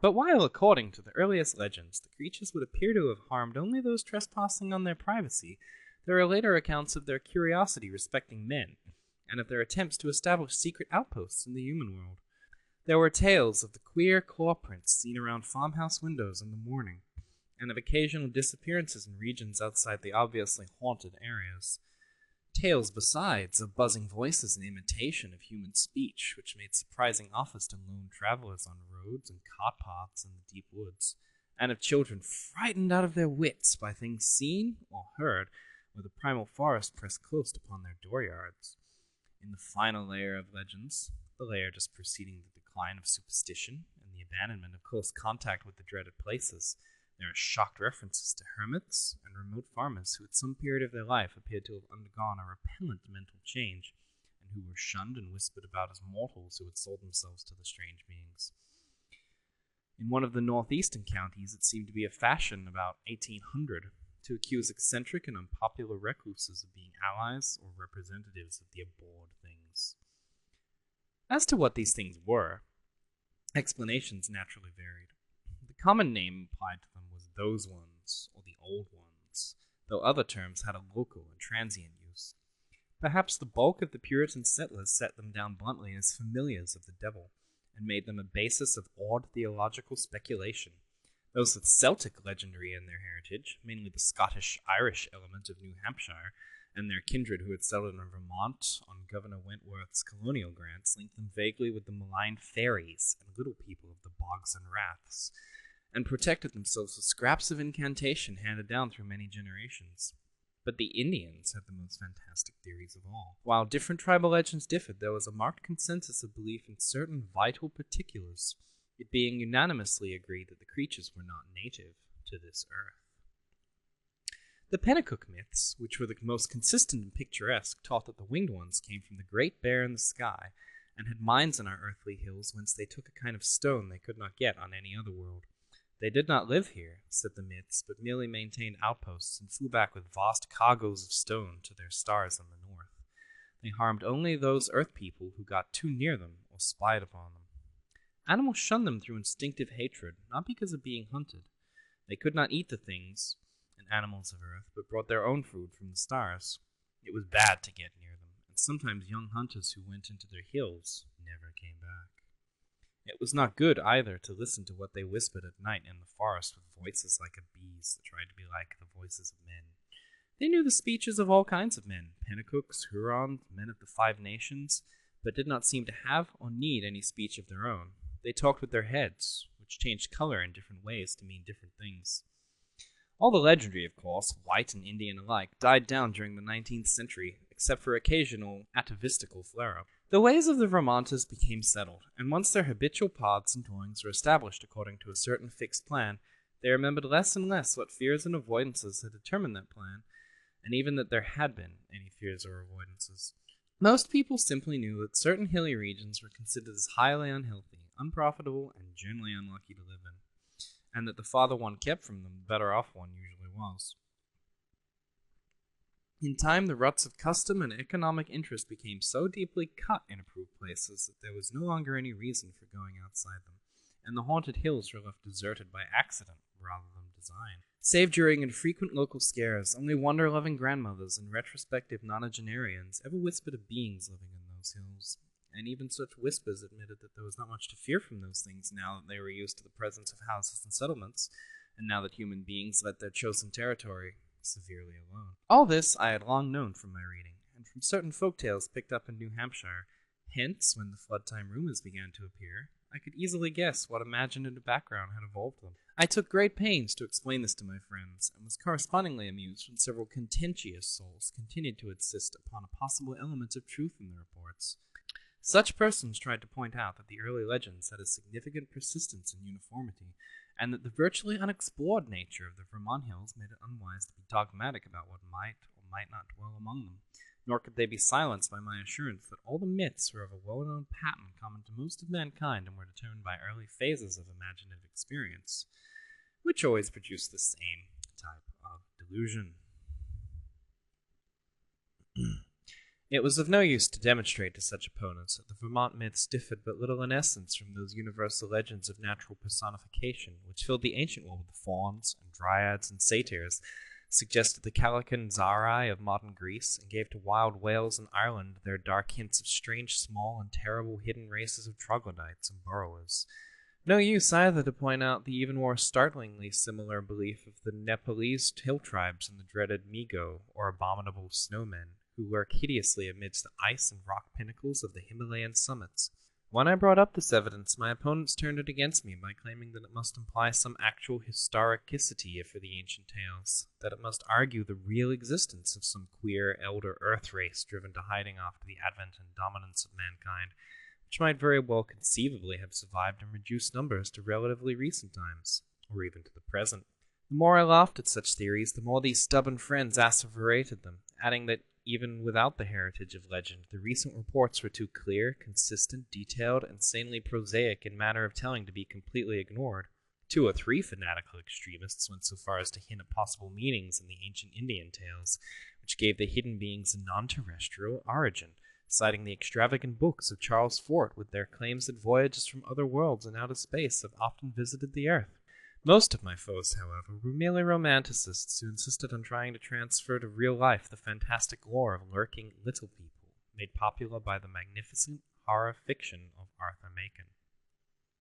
But while, according to the earliest legends, the creatures would appear to have harmed only those trespassing on their privacy, there are later accounts of their curiosity respecting men, and of their attempts to establish secret outposts in the human world. There were tales of the queer claw prints seen around farmhouse windows in the morning, and of occasional disappearances in regions outside the obviously haunted areas. Tales, besides, of buzzing voices and imitation of human speech, which made surprising offers to lone travelers on roads and cart paths in the deep woods, and of children frightened out of their wits by things seen or heard where the primal forest pressed close upon their dooryards. In the final layer of legends, the layer just preceding the decline of superstition and the abandonment of close contact with the dreaded places, there are shocked references to hermits and remote farmers who at some period of their life appeared to have undergone a repellent mental change, and who were shunned and whispered about as mortals who had sold themselves to the strange beings. In one of the northeastern counties, it seemed to be a fashion about 1800 to accuse eccentric and unpopular recluses of being allies or representatives of the abhorred things. As to what these things were, explanations naturally varied. The common name applied to them was those ones, or the old ones, though other terms had a local and transient use. Perhaps the bulk of the Puritan settlers set them down bluntly as familiars of the devil, and made them a basis of odd theological speculation. Those with Celtic legendary in their heritage, mainly the Scottish-Irish element of New Hampshire, and their kindred who had settled in Vermont on Governor Wentworth's colonial grants, linked them vaguely with the malign fairies and little people of the bogs and raths, and protected themselves with scraps of incantation handed down through many generations. But the Indians had the most fantastic theories of all. While different tribal legends differed, there was a marked consensus of belief in certain vital particulars, it being unanimously agreed that the creatures were not native to this earth. The Pennacook myths, which were the most consistent and picturesque, taught that the winged ones came from the great bear in the sky, and had mines in our earthly hills whence they took a kind of stone they could not get on any other world. They did not live here, said the myths, but merely maintained outposts and flew back with vast cargoes of stone to their stars in the north. They harmed only those earth people who got too near them or spied upon them. Animals shunned them through instinctive hatred, not because of being hunted. They could not eat the things and animals of earth, but brought their own food from the stars. It was bad to get near them, and sometimes young hunters who went into their hills never came back. It was not good, either, to listen to what they whispered at night in the forest with voices like a bee's that tried to be like the voices of men. They knew the speeches of all kinds of men, Pennacooks, Hurons, men of the Five Nations, but did not seem to have or need any speech of their own. They talked with their heads, which changed color in different ways to mean different things. All the legendary, of course, white and Indian alike, died down during the 19th century, except for occasional atavistical flare-up. The ways of the Vermonters became settled, and once their habitual paths and dwellings were established according to a certain fixed plan, they remembered less and less what fears and avoidances had determined that plan, and even that there had been any fears or avoidances. Most people simply knew that certain hilly regions were considered as highly unhealthy, unprofitable, and generally unlucky to live in, and that the farther one kept from them, the better off one usually was. In time, the ruts of custom and economic interest became so deeply cut in approved places that there was no longer any reason for going outside them, and the haunted hills were left deserted by accident rather than design. Save during infrequent local scares, only wonder-loving grandmothers and retrospective nonagenarians ever whispered of beings living in those hills, and even such whispers admitted that there was not much to fear from those things now that they were used to the presence of houses and settlements, and now that human beings let their chosen territory severely alone. All this I had long known from my reading, and from certain folk tales picked up in New Hampshire. Hence, when the flood-time rumors began to appear, I could easily guess what imaginative background had evolved them. I took great pains to explain this to my friends, and was correspondingly amused when several contentious souls continued to insist upon a possible element of truth in the reports. Such persons tried to point out that the early legends had a significant persistence and uniformity, and that the virtually unexplored nature of the Vermont hills made it unwise to be dogmatic about what might or might not dwell among them, nor could they be silenced by my assurance that all the myths were of a well-known pattern common to most of mankind and were determined by early phases of imaginative experience, which always produced the same type of delusion. It was of no use to demonstrate to such opponents that the Vermont myths differed but little in essence from those universal legends of natural personification which filled the ancient world with fauns and dryads and satyrs, suggested the Calacan Zarai of modern Greece, and gave to wild Wales and Ireland their dark hints of strange, small, and terrible hidden races of troglodytes and burrowers. No use either to point out the even more startlingly similar belief of the Nepalese hill tribes and the dreaded Migo, or abominable snowmen, who lurk hideously amidst the ice and rock pinnacles of the Himalayan summits. When I brought up this evidence, my opponents turned it against me by claiming that it must imply some actual historicity for the ancient tales, that it must argue the real existence of some queer elder earth race driven to hiding after the advent and dominance of mankind, which might very well conceivably have survived in reduced numbers to relatively recent times, or even to the present. The more I laughed at such theories, the more these stubborn friends asseverated them, adding that even without the heritage of legend, the recent reports were too clear, consistent, detailed, and sanely prosaic in manner of telling to be completely ignored. 2 or 3 fanatical extremists went so far as to hint at possible meanings in the ancient Indian tales, which gave the hidden beings a non-terrestrial origin, citing the extravagant books of Charles Fort with their claims that voyages from other worlds and outer space have often visited the Earth. Most of my foes, however, were merely romanticists who insisted on trying to transfer to real life the fantastic lore of lurking little people, made popular by the magnificent horror fiction of Arthur Machen.